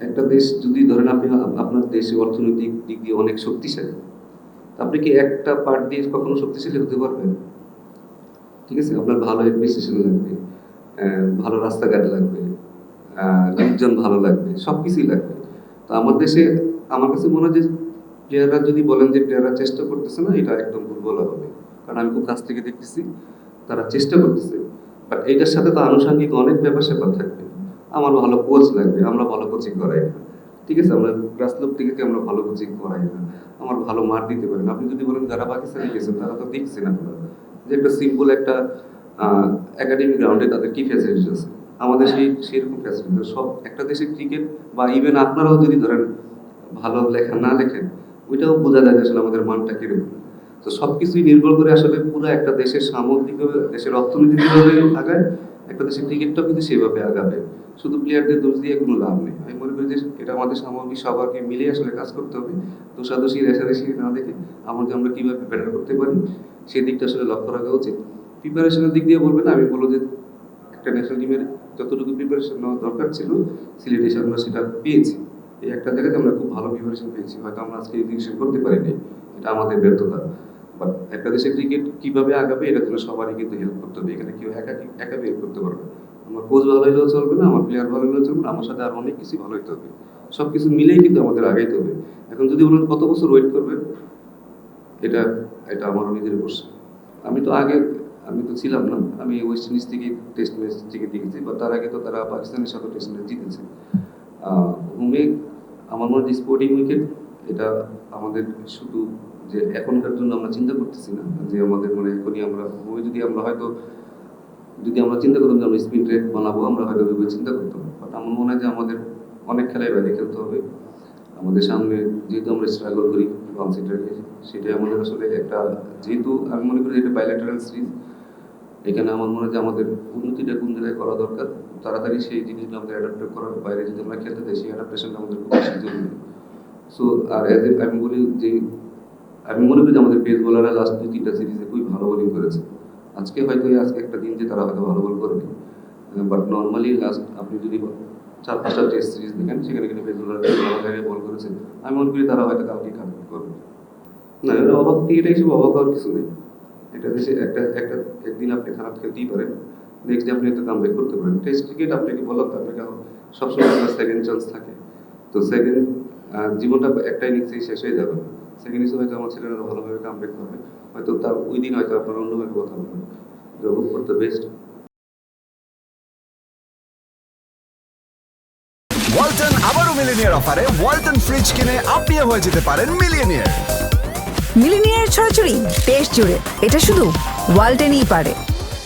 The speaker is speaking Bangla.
একটা দেশ যদি ধরেন আপনি আপনার দেশে অর্থনৈতিক দিক দিয়ে অনেক শক্তিশালী। আপনি কি একটা পার্ট দিয়ে কখনো শক্তিশালী হতে পারবেন? ঠিক আছে? আপনার ভালো অ্যাডমিনিস্ট্রেশন লাগবে, ভালো রাস্তাঘাট লাগবে, লোকজন ভালো লাগবে, সবকিছুই লাগবে। তো আমার দেশে আমার কাছে মনে হয় যে প্লেয়াররা যদি বলেন যে প্লেয়াররা চেষ্টা করতেছে না, এটা একদম ভুল বলা হবে। কারণ আমি খুব কাছ থেকে দেখতেছি তারা চেষ্টা করতেছে। বাট এইটার সাথে তো আনুষঙ্গিক অনেক ব্যাপার-স্যাপার থাকবে। আমার ভালো কোচ লাগবে, আমরা ভালো কোচিং করাই না। ঠিক আছে? আমরা গ্রাসরুট থেকে আমরা ভালো কোচিং করাই না। আমার ভালো মাঠ দিতে পারে না। আপনি যদি বলেন যারা পাকিস্তানে গেছেন তারা তো দেখছেন আপনারা যে একটা সিম্পল একটা একাডেমিক গ্রাউন্ডে তাদের কি ফ্যাসিলিটিস আছে। আমাদের সেরকম ফ্যাসিলিটি সব একটা দেশের ক্রিকেট বা ইভেন আপনারাও যদি ধরেন ভালো লেখা না লেখেন, ওইটাও বোঝা যায় যে আসলে আমাদের মানটা কিরকম। তো সবকিছুই নির্ভর করে আসলে পুরো একটা দেশের সামগ্রিকভাবে দেশের অর্থনীতি যেভাবে আগায়, একটা দেশের ক্রিকেটটাও কিন্তু সেভাবে আগাবে। শুধু প্লেয়ারদের দোষ দিয়ে কোনো লাভ নেই। আমি মনে করি যে এটা আমাদের সামগ্রিক সবাইকে মিলে আসলে কাজ করতে হবে। দোষাদোষি রেষারেষি না দেখে আমরা কিভাবে বেটার করতে পারি সেই দিকটা আসলে লক্ষ্য রাখা উচিত। প্রিপারেশনের দিক দিয়ে বলবেন, আমি বলব যে একটা ন্যাশনাল টিমের যতটুকু প্রিপারেশন নেওয়া দরকার ছিল সিলেটে এসে আমরা সেটা পেয়েছি। এই একটা জায়গাতে আমরা খুব ভালো প্রিপারেশন পেয়েছি। হয়তো আমরা আজকে এক্সিকিউশন করতে পারিনি, এটা আমাদের ব্যর্থতা। বাট একটা দেশের ক্রিকেট কিভাবে আগাবে এটার জন্য সবারই কিন্তু হেল্প করতে হবে। এখানে কেউ একা হেল্প করতে পারবে না। আমার কোচ ভালো হলেও চলবে না, আমার প্লেয়ার ভালো হলেও চলবে না, আমার সাথে আরো অনেক কিছু ভালো হতে হবে। সবকিছু মিলেই কিন্তু আমাদের আগাইতে হবে। এখন যদি বলেন কত বছর ওয়েট করবেন, এটা এটা আমারও নিজের কোশ্চেন। আমি তো ছিলাম না, আমি ওয়েস্ট ইন্ডিজ থেকে টেস্ট ম্যাচ থেকে দেখেছি, বা তার আগে তো তারা পাকিস্তানের সাথে টেস্ট ম্যাচ জিতেছে। হোমে আমার মনে হয় স্পোর্টিং উইকেট এটা আমাদের শুধু যে এখনকার জন্য আমরা চিন্তা করতেছি না যে আমাদের মানে এখনই আমরা হোমে যদি আমরা চিন্তা করতাম যে আমরা স্পিন রেট বানাবো, আমরা হয়তো ভেবে চিন্তা করতাম। বাট আমার মনে হয় যে আমাদের অনেক খেলায় বাইরে খেলতে হবে। আমাদের সামনে যেহেতু আমরা স্ট্রাগল করি কনসিডারকে, সেটাই আমাদের আসলে একটা, যেহেতু আমি মনে করি এটা বাইল্যাটারাল সিরিজ, এখানে আমার মনে হয় যে আমাদের উন্নতিটা কোন জায়গায় করা দরকার, তাড়াতাড়ি সেই জিনিসটা আমাদের অ্যাডাপ্ট করার বাইরে যদি আমরা খেলতে চাই সেই অ্যাডাপ্টেশনটা আমাদের খুব বেশি জরুরি। সো আর আমি বলি যে আমি মনে করি যে আমাদের পেস বোলাররা লাস্ট 2-3টা সিরিজে খুবই ভালো বোলিং করেছে। আজকে একটা দিন যে তারা হয়তো ভালো বল করবে, বাট নর্মালি লাস্ট আপনি যদি 4-5টা টেস্ট সিরিজ দেখেন সেখানে কিন্তু পেস বোলাররা ভালো জায়গায় বল করেছে। আমি মনে করি তারা হয়তো কালকে কাম করবে না। এটা অবাক, এটা হিসেবে অবাক হওয়ার কিছু নেই। এটা দেশে একদিন আপনি খারাপ খেলতেই পারেন, নেক্সট ডে আপনি একটা কামব্যাক করতে পারেন। টেস্ট ক্রিকেট আপনাকে বললাম তো, আপনাকে সবসময় আপনার সেকেন্ড চান্স থাকে। তো জীবনটা একটা ইনিংসেই শেষ হয়ে যাবে। সেকেন্ড ইনিংসে হয়তো আমার ছেলেরা ভালোভাবে কামব্যাক করবে, হয়তো তার ওই দিন হয়তো আপনার অন্যভাবে কথা বলবেন। Hope for the best. Walton আবারও মিলিনিয়ার অফারে ওয়ালটন ফ্রিজ কিনে আপনিও হয়ে যেতে পারেন মিলিয়নিয়ার। মিলিনিয়ার ছড়াছড়ি দেশ জুড়ে, এটা শুধু ওয়ালটেনই পারে।